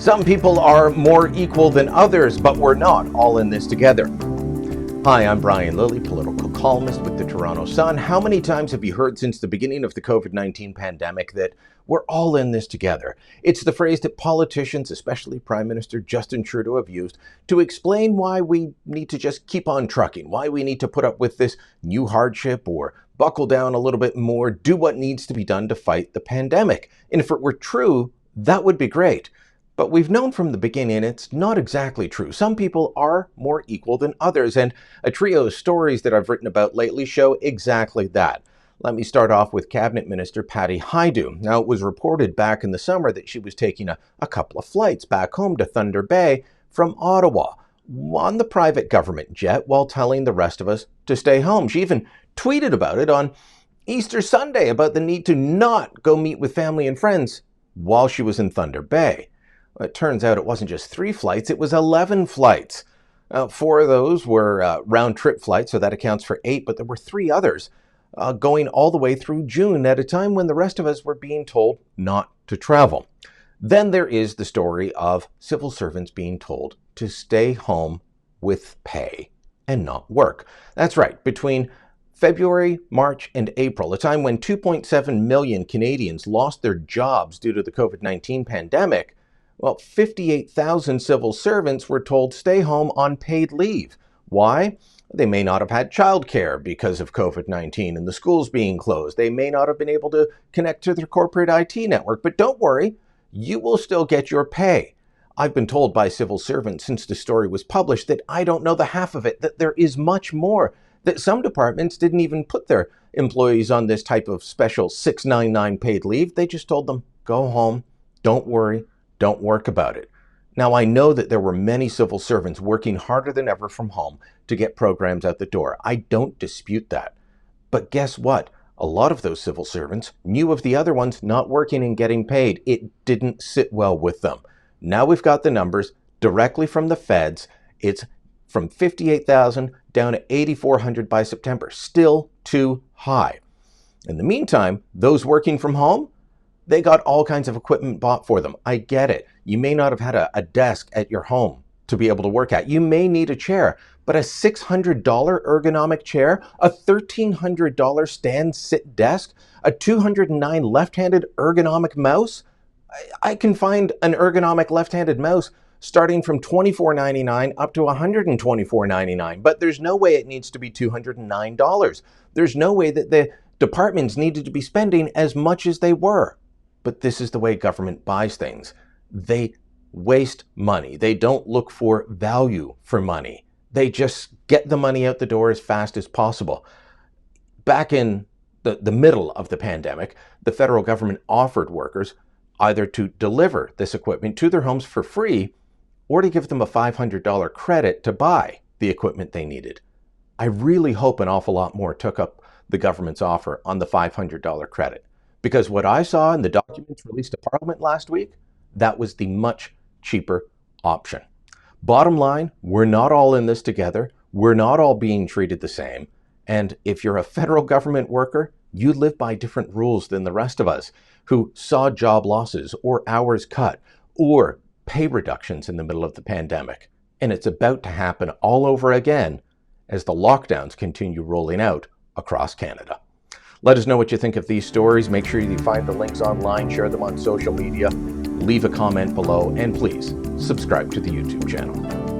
Some people are more equal than others, but we're not all in this together. Hi, I'm Brian Lilley, political columnist with the Toronto Sun. How many times have you heard since the beginning of the COVID-19 pandemic that we're all in this together? It's the phrase that politicians, especially Prime Minister Justin Trudeau, have used to explain why we need to just keep on trucking, why we need to put up with this new hardship or buckle down a little bit more, do what needs to be done to fight the pandemic. And if it were true, that would be great. But we've known from the beginning it's not exactly true. Some people are more equal than others, and a trio of stories that I've written about lately show exactly that. Let me start off with Cabinet Minister Patty Hajdu. Now, it was reported back in the summer that she was taking a couple of flights back home to Thunder Bay from Ottawa on the private government jet while telling the rest of us to stay home. She even tweeted about it on Easter Sunday about the need to not go meet with family and friends while she was in Thunder Bay. Well, it turns out it wasn't just 3 flights, it was 11 flights. 4 of those were round-trip flights, so that accounts for 8, but there were 3 others going all the way through June at a time when the rest of us were being told not to travel. Then there is the story of civil servants being told to stay home with pay and not work. That's right, between February, March, and April, a time when 2.7 million Canadians lost their jobs due to the COVID-19 pandemic, well, 58,000 civil servants were told stay home on paid leave. Why? They may not have had childcare because of COVID-19 and the schools being closed. They may not have been able to connect to their corporate IT network. But don't worry, you will still get your pay. I've been told by civil servants since the story was published that I don't know the half of it, that there is much more, that some departments didn't even put their employees on this type of special 699 paid leave. They just told them, go home, don't worry. Don't work about it. Now, I know that there were many civil servants working harder than ever from home to get programs out the door. I don't dispute that. But guess what? A lot of those civil servants knew of the other ones not working and getting paid. It didn't sit well with them. Now we've got the numbers directly from the feds. It's from 58,000 down to 8,400 by September. Still too high. In the meantime, those working from home, they got all kinds of equipment bought for them. I get it. You may not have had a desk at your home to be able to work at. You may need a chair, but a $600 ergonomic chair, a $1,300 stand-sit desk, a $209 left-handed ergonomic mouse. I can find an ergonomic left-handed mouse starting from $24.99 up to $124.99, but there's no way it needs to be $209. There's no way that the departments needed to be spending as much as they were. But this is the way government buys things. They waste money. They don't look for value for money. They just get the money out the door as fast as possible. Back in the middle of the pandemic, the federal government offered workers either to deliver this equipment to their homes for free or to give them a $500 credit to buy the equipment they needed. I really hope an awful lot more took up the government's offer on the $500 credit. Because what I saw in the documents released to Parliament last week, that was the much cheaper option. Bottom line, we're not all in this together. We're not all being treated the same. And if you're a federal government worker, you live by different rules than the rest of us who saw job losses or hours cut or pay reductions in the middle of the pandemic. And it's about to happen all over again as the lockdowns continue rolling out across Canada. Let us know what you think of these stories. Make sure you find the links online, share them on social media, leave a comment below, and please subscribe to the YouTube channel.